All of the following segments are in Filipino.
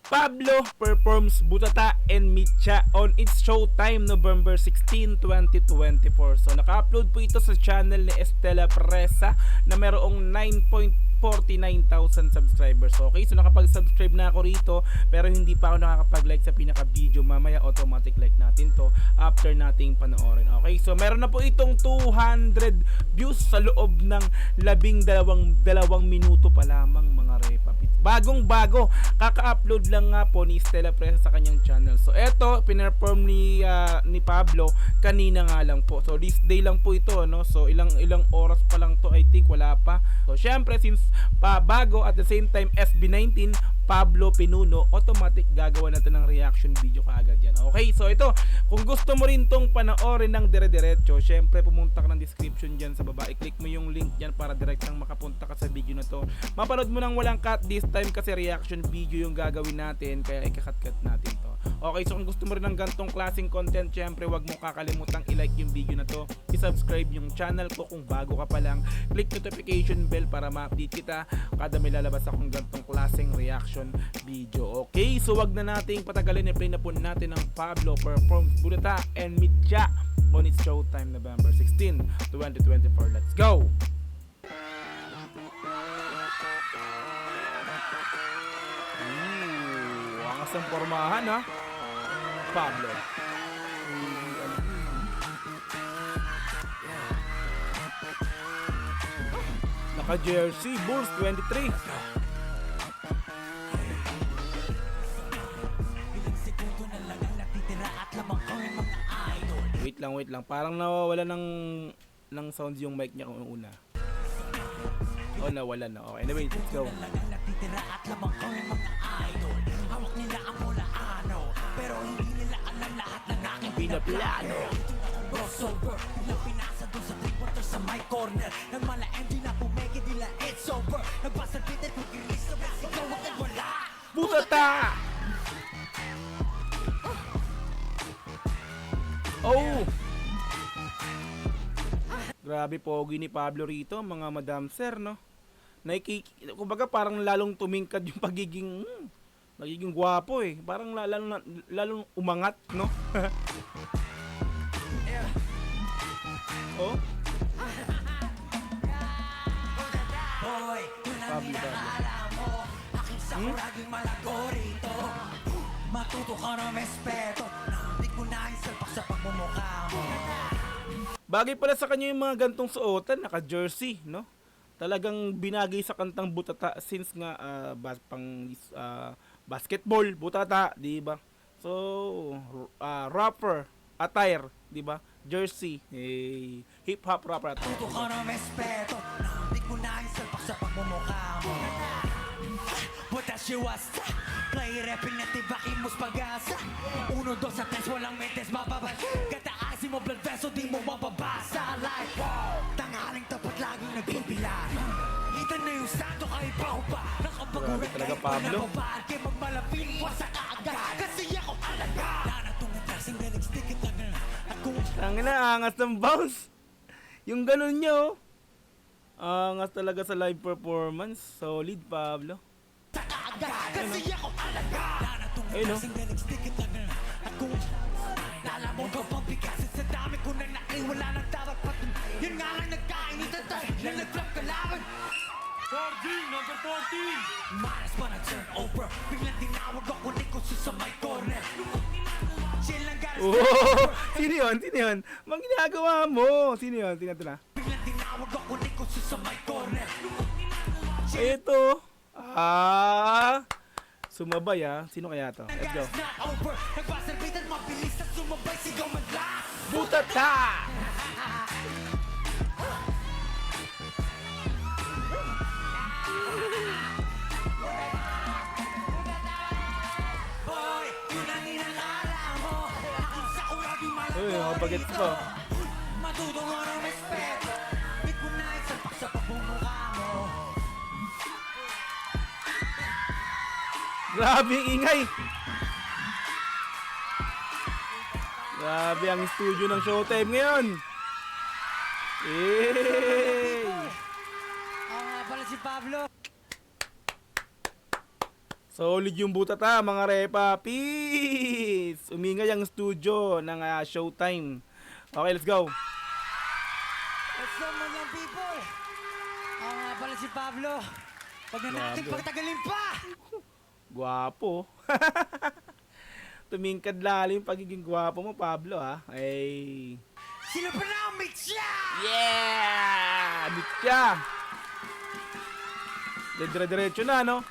Pablo performs Butata and Mitya on its showtime November 16, 2024. So naka-upload po ito sa channel ni Estela Presa na merong 9.49,000 subscribers. Okay, so nakapag-subscribe na ako rito pero hindi pa ako nakakapag-like sa pinaka-video. Mamaya automatic like natin to after nating panoorin. Okay, so meron na po itong 200 views sa loob ng 12 minuto pa lamang mga repapit. Bagong bago, kaka-upload lang nga po ni Estela Presa sa kanyang channel. So eto, pinerform ni Pablo kanina nga lang po. So this day lang po ito, no? So ilang oras pa lang to, I think wala pa. So syempre since bago at the same time SB19 Pablo Pinuno, automatic gagawa natin ng reaction video kaagad yan. Okay, so ito, kung gusto mo rin tong panoorin ng dire-diretso, syempre pumunta ka ng description dyan sa baba. I-click mo yung link dyan para direktang makapunta ka sa video na to. Mapanood mo nang walang cut this time kasi reaction video yung gagawin natin, kaya ikakat-cut natin to. Okay, so kung gusto mo rin ng gantong klaseng content, syempre wag mo kakalimutang i-like yung video na to, i-subscribe yung channel ko kung bago ka pa lang, click notification bell para ma-update kita kada may lalabas akong gantong klaseng reaction video. Okay, so wag na nating patagalin, i-play na po natin ang Pablo performs Butata and Mitya on its showtime November 16, 2024. Let's go! Angas ang pormahan ha, Pablo. Naka-jersey, Bulls 23. Wait lang. Parang nawawala ng sounds yung mic niya kung una. Oh, nawala na. Okay, anyway, let's go. Pinaplano. Crossover na pinasa doon sa 3-quarter sa my corner. Nang mala MD na pumeke nila it's over. Nagbasal Peter kung giris na mas ikaw ang wala. Butata! Oh! Grabe pogi ni Pablo rito, mga madam sir, no? Kumbaga parang lalong tumingkad yung nagiging gwapo eh. Parang lalong umangat, no? Oh? Hoy, yun ang minakala mo. Aking sakuraging malago rito. Matuto ka ng respeto. Hindi ko na isalpak sa pagmumukha mo. Bagay pala sa kanya yung mga gantong suotan, naka-jersey, no? Talagang binagay sa kantang Butata since nga basketball, Butata, di ba? So, rapper, attire, di ba? Jersey, hip hop rapper attire. Matuto ka ng respeto. Hindi ko na isalpak sa pagmumukha mo. Watashi wasta. Play rapping na tibakin mo's pag-asa. 1, 2, 3, walang mentes mababa. Kataasin mo blood vessel, di mo mababasa. Like tanghaling tapat laging nagbibilang. Kita na yung santo kahit pa pa. Nakabaguran talaga, kahit Pablo. panababaan. Kaya magmalapin, wasak ka agad. Kasi ako alaga. Nanatong atrasing na nag-stick it lang na. At kung Tangina, angas ng bounce. Yung ganun nyo, angas talaga sa live performance. Solid, Pablo. kasi ako alaga. Nanatong Ayun, no? atrasing na nag-stick it lang na. At kung lalamon ko pang bigasin sa dami ko na naiwala ng tawag patong. Yun nga lang nagkainitan tayo na nag-flop kalaban. 14, number 14. Maras pa na turn over. Biglang tinawag ako ni Kusu sa my corner. Chill lang garas Oh, sino yun? Mang ginagawa mo. Sino yun? Tingnan na. Biglang tinawag ako ni Kusu sa my corner. Ito. Sumabay Sino kaya to? Let's go. Garas na over. Nagbaserbitan mabilis na sumabay. Sigaw man lang. Butata! Hoy, yun ang inakala mo. Aking sakuraging Uy, malago mga bagets pa. Matuto mo ng respeto. Di ko na isalpak sa pagmumukha mo. Grabe ang ingay. Grabe ang studio ng Showtime ngayon. Hey! Ako nga pala si Pablo. Solid yung butat ha, mga repa. Peace! Umingay ang studio ng Showtime. Okay, let's go. What's up, mga people? Ako nga pala si Pablo. Pag na natin Grabe. pagtagalin pa! Gwapo. Tumingkad lalim yung pagiging gwapo mo, Pablo ha. Ay. Sino pa na ang Mitya? Yeah! Mitya! Dire-diretso na, no?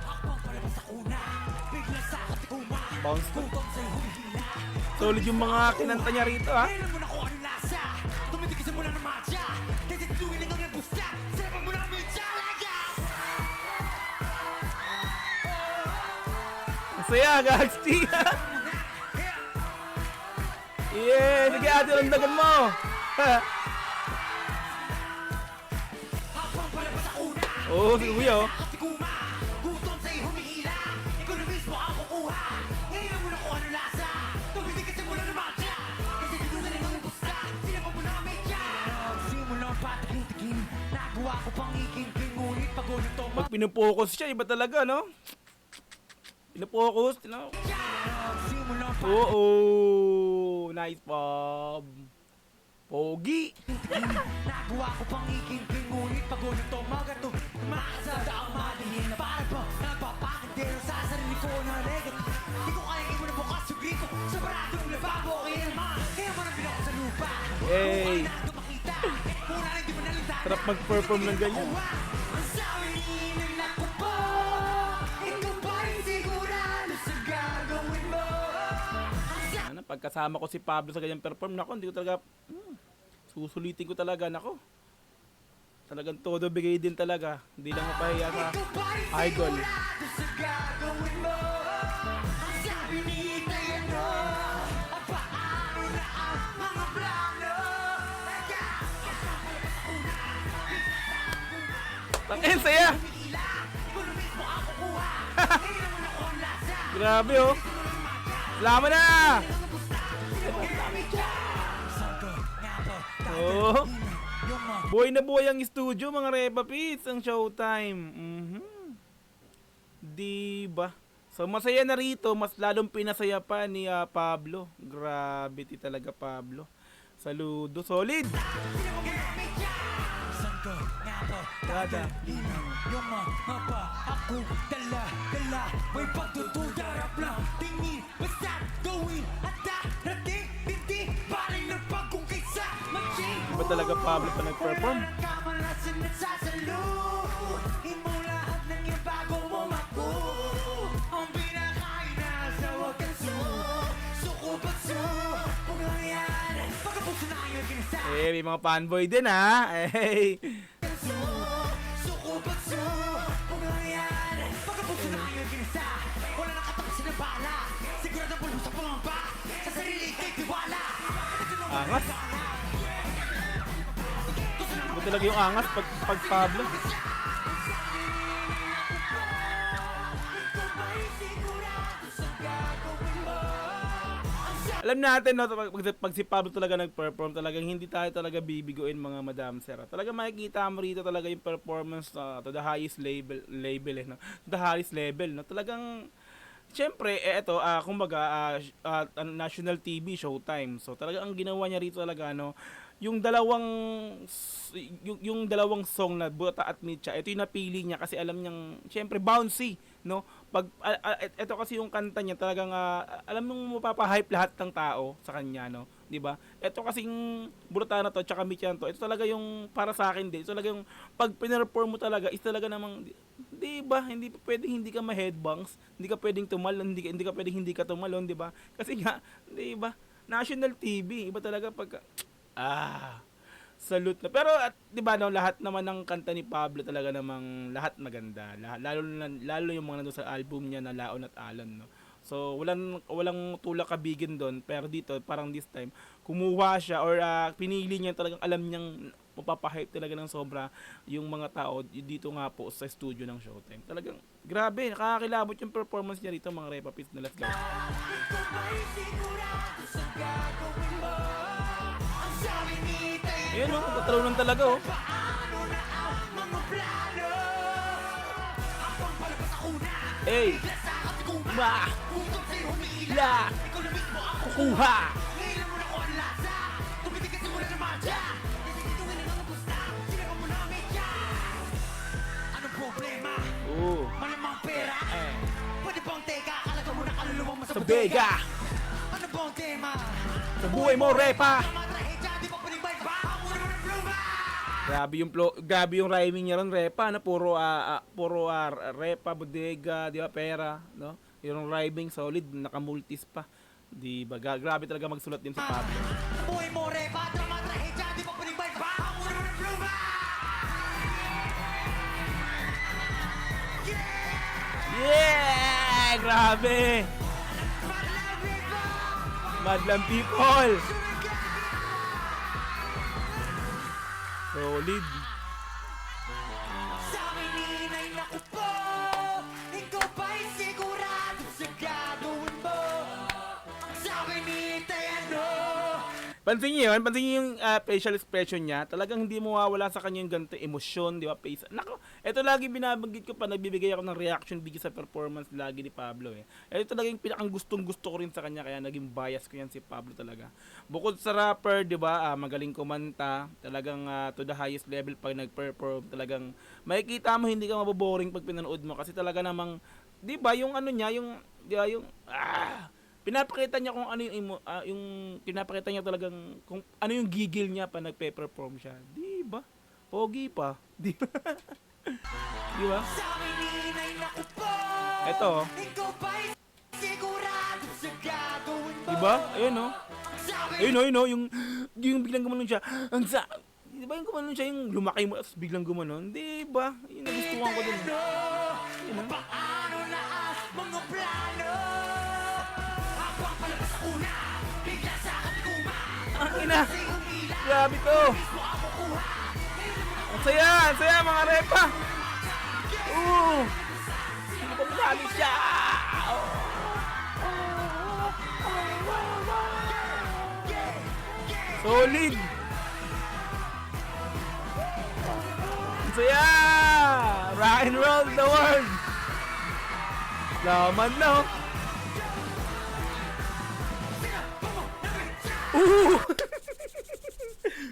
Hakbang palabas sa una, bigla sa katikuma. Bounce to. Gutom sa'y humihila. Solid yung mga kinanta niya rito, ha? Kailan mo na kung anong lasa? Tumitigil sa mula ng matcha. Kasi tuloy lang ang nagbusta. Sarapan mo na ang Mitya, laga! Masaya, Gagsti! Yeah! Sige, ate, landagan mo! Hakbang palabas sa una, Oo, si Kuya, oh. katikuma. Gutom sa'y humihila. Ikaw na mismo ang kukuha. Kailan mo na kung anong lasa? Tumitigil sa mula ng matcha. Kasi tuloy lang ang nagbusta. Sarapan mo na ang Mitya. Simulang patigin-tigin. Nagawa ko pang ikin-kin. Ngunit pag ulit to, Pag pinupokus siya, iba talaga, no? Pinupokus, no? simulang Oo! Nice, Bob! Pogi! Nagawa ko pang ikin-kin. Ngunit pag ulit to, magato. Makasada ang madihin na para ba nagpapakindero sa sarili ko na legat. Di ko kaya mo na bukas yung grito. Sa baratong lababo, kaya naman. Kaya mo nang binako sa lupa. Hey! Kung ano na makita. Kung na hindi mo nalintan. Sarap mag-perform ng ganyan. Ang sabi ni nako po. Ikaw ba'y sigurado sa gagawin mo? Ang sabi Ano, pagkasama ko si Pablo sa ganyang perform, nako, hindi ko talaga, susulitin ko talaga, nako. Talagang todo bigay din talaga. Hindi lang mapahiya sa Ikaw ba'y idol. sigurado sa gagawin mo? Ang sabi ni Tayano. At paano na ang mga plano? Tangin, saya! Hila, ikaw na mismo ang kukuha. Kailan mo na kung ang lasa? Grabe, oh. Salamat na! Oh. Buhay na buhay ang studio, mga Repa Pits, ang Showtime. Diba? So, masaya na rito, mas lalong pinasaya pa ni Pablo. Gravity talaga, Pablo. Saludo, solid! Kada. Yung mga pa ako dala may pagtutudarap lang tingin basta gawin at darating hindi paling ng pagkungkisa mag-change Iba talaga, Pablo, pa nag-perform. wala ng kamalasan at sasalo mo lahat ng iyong bago mo mako ang pinakain na sa wakas suko ba't kung lang yan pagkapuso na kayo kinasa Eh, may mga fanboy din, ha? Eh. Wala nang katapusin ng bala. Sigurado bulbo sa pangamba. Sa sarili ikay tiwala. Angas. Iba talaga yung angas pag Pablo. Alam natin, no, pag si Pablo talaga nag-perform, talagang hindi tayo talaga bibiguin, mga madam sir. Talaga makikita mo rito talaga yung performance to the highest level no? To the highest level, no? Talagang siyempre, eto, kumbaga, national TV, Showtime. So, talaga ang ginawa niya rito talaga, no, yung dalawang song na Buta at Mitya, ito yung napili niya kasi alam niyang, siyempre, bouncy, no? Pag, ito kasi yung kanta niya, talagang, alam mong mapapahype lahat ng tao sa kanya, no? Di ba? Ito kasing Buta na to, tsaka Mitya na to, ito talaga yung, para sa akin din, ito talaga yung, pag pinerform mo talaga, is talaga namang, di ba? Hindi pa pwedeng hindi ka ma-headbangs, hindi ka pwedeng tumalon, hindi ka pwedeng hindi ka tumalon, di ba? Kasi nga, di ba? National TV, iba talaga pagka, salute na. Pero at 'di ba no, lahat naman ng kanta ni Pablo talaga namang lahat maganda. Lalo yung mga nandoon sa album niya na Laon at Alon, no. So walang tulak kabigin doon, pero dito parang this time kumuha siya or pinili niya talagang alam niyang mapapahype talaga ng sobra yung mga tao dito nga po sa studio ng Showtime. Talagang grabe, nakakakilabot yung performance niya rito, mga Repa Pits na let's go. Ayun, no, nagtatraw lang talaga, oh. Paano na ang mga plano? Ey! Ma! La! Kukuha! Anong problema? Oo. Malamang pera? Pwede bang teka? Kalaga mo na kaluluwa mo sa Sa bodega? bodega! Ano bang tema? Sa buhay mo, repa! Tama trahedya, di ba pwedeng bike ba? Ang ulo ng pluma! Grabe yung rhyming niya ron, repa, no? Puro repa, bodega, di ba, pera, no? Yung rhyming solid, nakamultis pa. Di ba? Grabe talaga magsulat din si Pablo. Ang buhay mo, repa, tama trahedya, di ba pwedeng bike ba? Ang ulo ng pluma! Yeah! Grabe! Madlang people! Solid. Sabi ni Inay, naku po, ikaw ba'y sigurado sa gagawin mo? Sabi ni Itay, ano? Pansin niyo yung facial expression niya, talagang hindi mawawala sa kanya yung ganito emosyon, di ba, face. Nako, ito lagi binabanggit ko pa, nagbibigay ako ng reaction video sa performance lagi ni Pablo eh. Ito talaga yung pinakang gustong-gusto ko rin sa kanya, kaya naging bias ko yan si Pablo talaga. Bukod sa rapper, di ba, magaling kumanta, talagang to the highest level pag nag-perform, talagang makikita mo hindi ka maboboring pag pinanood mo kasi talaga namang, di ba, yung ano niya, yung, di ba, yung, pinapakita niya kung ano yung pinapakita niya talagang kung ano yung gigil niya pa nagpe-perform siya. Di ba? Pogi pa. Di ba? Di ba? Sabi ni Inay, naku po, Ito, ikaw ba'y sigurado sa gagawin mo? di ba? Ayun oh. Sabi Ayun oh, yung biglang gumanon siya. Ang sa Di ba yung gumanon siya yung lumaki mo at biglang gumanon? Di ba? Yung nagustuhan ko dun. Yun oh. paano na ang mga plano? Habang palabas sa una, bigla sa akin kuma. Ang ina. Grabe to. Ang saya mga repa. Hindi pa madali siya. Solid. Ang saya. Rock and roll the world. Laman na.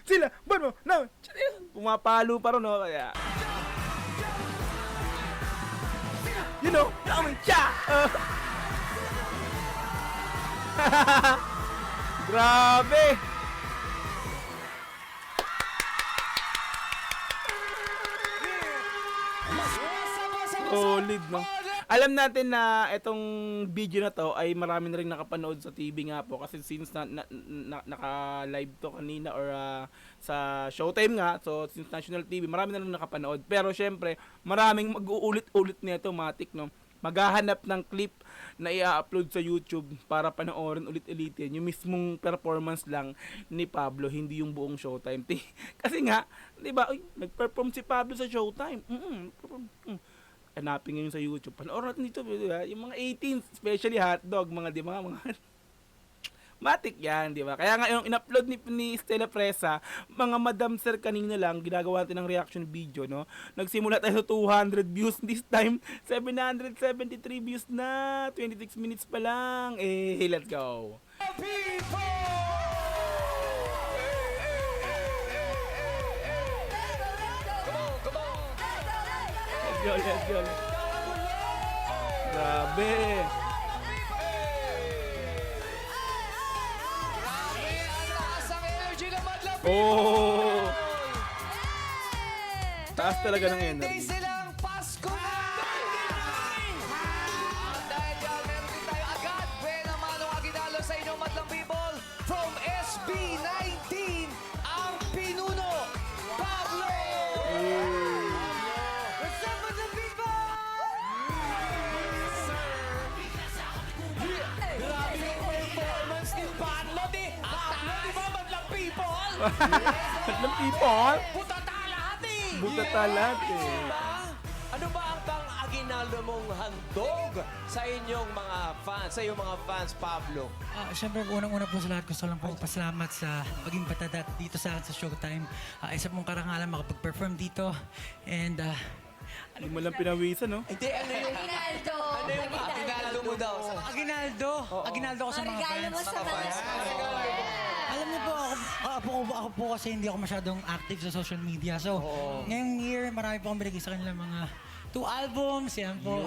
Sila, mo na, pumapalo pa rin, no? Kaya, you know, naman siya! Grabe! Solid, no? Alam natin na itong video na to ay marami na rin nakapanood sa TV nga po kasi since naka-live to kanina or sa Showtime nga, so since National TV, marami na rin nakapanood. Pero syempre, maraming mag-uulit-ulit nito, matik, no? Maghahanap ng clip na i-upload sa YouTube para panoorin ulit-ulitin yung mismong performance lang ni Pablo, hindi yung buong Showtime. Kasi nga, 'di ba, nag-perform si Pablo sa Showtime. Hanapin ngayon sa YouTube. Panoorin natin dito, diba? Yung mga 18, especially hotdog, mga di mga matik yan, di ba? Kaya nga yung in-upload ni Stella Presa, mga Madam Sir kanina lang, ginagawa natin ng reaction video, no? Nagsimula tayo sa 200 views, this time 773 views na, 26 minutes pa lang. Let's go. Let's go. Grabe. Oh! Taas talaga ng energy. Silang Pasko na! Dahil yan, meron din tayo agad. Buena Manong Aguinaldo sa inyong madlang people. From SB19, ang pinuno, Pablo! What's up with the people? Grabe yung performance ni Pablo, di ba madlang people? Ng people? Butata lahat eh! Butata lahat eh. Diba? Ano ba ang pang Aguinaldo mong handog sa inyong mga fans, sa iyong mga fans, Pablo? Siyempre, unang-una po sa lahat, gusto lang po pasalamat sa paging patadat dito sa Showtime. Isa pong karangalan makapag-perform dito. And Hindi mo lang pinawisan, no? Hindi, ano yung... Aguinaldo. Ano yung aginaldo mo daw? Aguinaldo. Aguinaldo ko sa mga Regalo fans. mo sa mga Alam niyo po, ako po kasi hindi ako masyadong active sa social media. So, ngayong year, marami po akong binigay sa kanila mga 2 albums, yan po.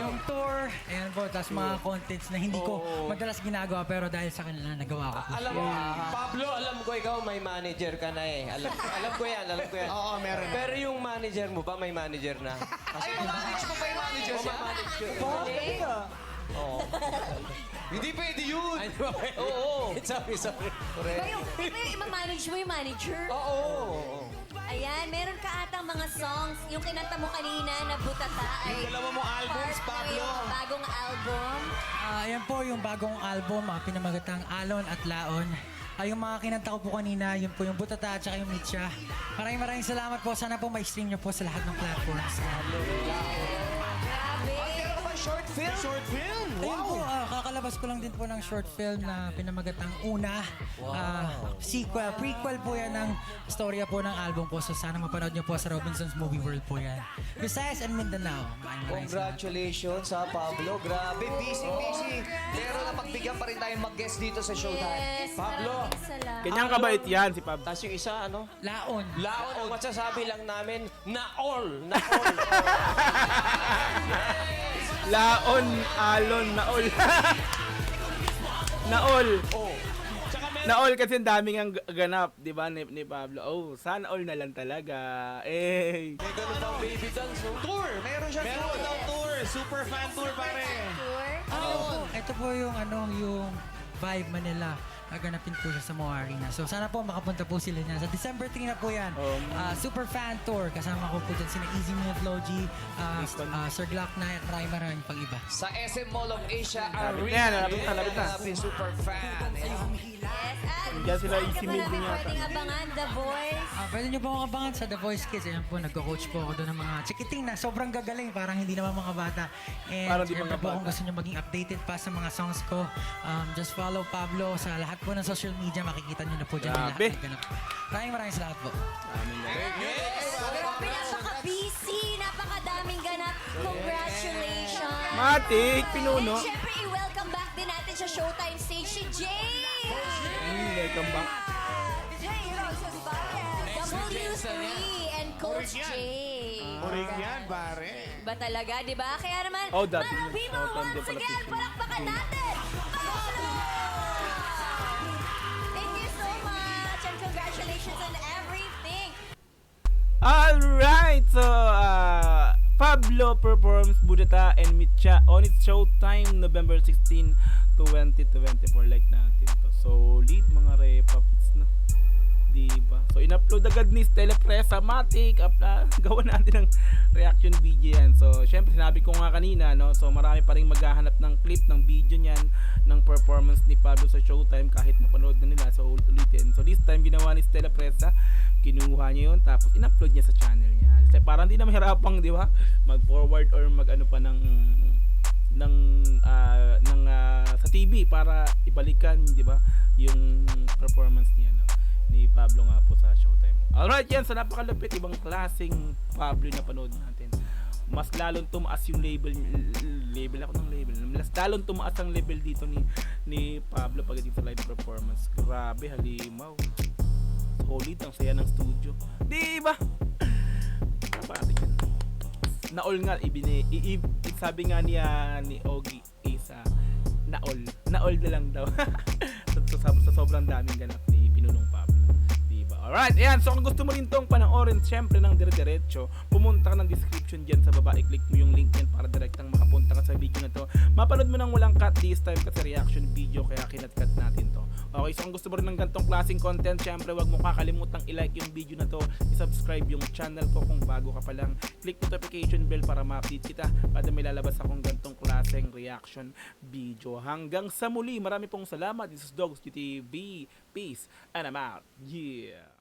Yung tour, ayan po, tapos mga contents na hindi ko madalas ginagawa pero dahil sa kanila nagawa ko po. Alam mo, Pablo, alam ko ikaw may manager ka na eh. Alam ko yan. Oo, meron na. Pero yung manager mo ba, may manager na? Ay, manage mo ba yung manager siya? Hindi pwede yun. Oo. Sorry. Ba yung, di ba yung manage mo yung manager? Oo. Ayan, meron ka atang mga songs. Yung kinanta mo kanina na Butata ay Dalawa mong albums, part ng Pablo. iyong bagong album. Ayan po yung bagong album, pinamagatang Alon at Laon. Yung mga kinanta ko po kanina, yun po yung Butata at saka yung Mitya. Maraming salamat po. Sana po ma-stream nyo po sa lahat ng platforms. Grabe. Meron ka ba short film? Short film? Ayun po, kakalabas ko lang din po ng short film na pinamagatang Una. Sequel, prequel po yan ng storya po ng album po. So sana mapanood nyo po sa Robinson's Movie World po yan. Visayas and Mindanao. Maraming salamat. Congratulations ha, Pablo. Grabe, busy. Pero napagbigyan pa rin tayong mag-guest dito sa Showtime. Yes, Pablo. maraming salamat. Ganyan kabait yan, si Pablo. Tapos yung isa, ano? Laon. Laon, ang masasabi lang namin, na all. Laon, Alon, Naol. Naol. Oh. Naol kasi ang daming ang ganap, di ba, ni Pablo. Oh, sana all na lang talaga. Eh. May ganun bang baby dance, no? Tour! Meron siya tour! Super fan tour, pare! Tour. Ito po yung yung Vibe Manila. Gaganapin po siya sa Moa Arena. So sana po makapunta po sila niyan. Sa December 3 na po yan. Super Fan Tour. Kasama ko po dyan sina Easy Minute Logi, Sir Glock Knight, maraming pang iba. Sa SM Mall of Asia Lapit Arena. na yan, lapit na. Hanapin super fan. Yes, at Diyan sila saan ka easy ba meal namin din yata. pwedeng abangan The Voice? Pwede nyo po akong abangan sa The Voice Kids. Ayan po, nagko-coach po ako doon ng mga chikiting na sobrang gagaling. Parang hindi naman mga bata. And Parang di syempre mga po bata. kung gusto nyo maging updated pa sa mga songs ko, just follow Pablo sa lahat po ng social media. Makikita nyo na po dyan yung lahat Grabe. ng ganap. Maraming salamat po. Grabe, napaka-busy, napakadaming ganap. Congratulations! Matik, pinuno. And syempre, i-welcome back din natin sa Showtime stage si Jay! Welcome back. W3 and Coach Jay. Muring yan, pare. Ba talaga, di ba? Kaya naman, Oh, dati mga yun. people, Oh, tanda once pala again, si- palakpakan natin! Pablo! Thank you so much and congratulations on everything! Alright, so Pablo performs Budata and Mitya on its Showtime November 16, 2024. Like natin to. Solid mga repapits na. Diba? So in-upload agad ni Stella Presa Matic. Gawa natin ng reaction video yan. So syempre sinabi ko nga kanina, no? So marami pa rin maghahanap ng clip ng video niyan ng performance ni Pablo sa Showtime kahit napanood na nila. So ulitin. So this time ginawa ni Stella Presa, kinuha niya yun tapos in-upload niya sa channel niya. So, parang hindi na mahirapang, di ba? Mag-forward or mag-ano pa sa TV para ibalikan, di ba? Yung performance niya, no? Ni Pablo nga po sa Showtime. Alright, yan. So napakalupit. Ibang klaseng Pablo na panood natin. Mas lalong tumaas yung label ako ng label. Mas lalong tumaas ang level dito ni Pablo pagdating sa live performance. Grabe, halimaw. Solid, ang saya ng studio. Diba? Napakati yan. Naol nga, sabi nga ni Ogie isa, naol na lang daw. sa sobrang daming ganap ni Pinunong Pablo. Diba? Alright, ayan. So kung gusto mo rin tong panoorin syempre ng dire-diretso, pumunta ka ng description dyan sa baba. I-click mo yung link yan para direktang makapunta ka sa video na to. Mapanood mo nang walang cut this time kasi reaction video kaya kinat-cut natin to. Okay, so kung gusto mo rin ng gantong klaseng content, syempre wag mo kakalimutang i-like yung video na to, i-subscribe yung channel ko kung bago ka pa lang. Click notification bell para ma-update kita kada may lalabas akong gantong klaseng reaction video. Hanggang sa muli, marami pong salamat. This is Dogs GTV. Peace and I'm out. Yeah.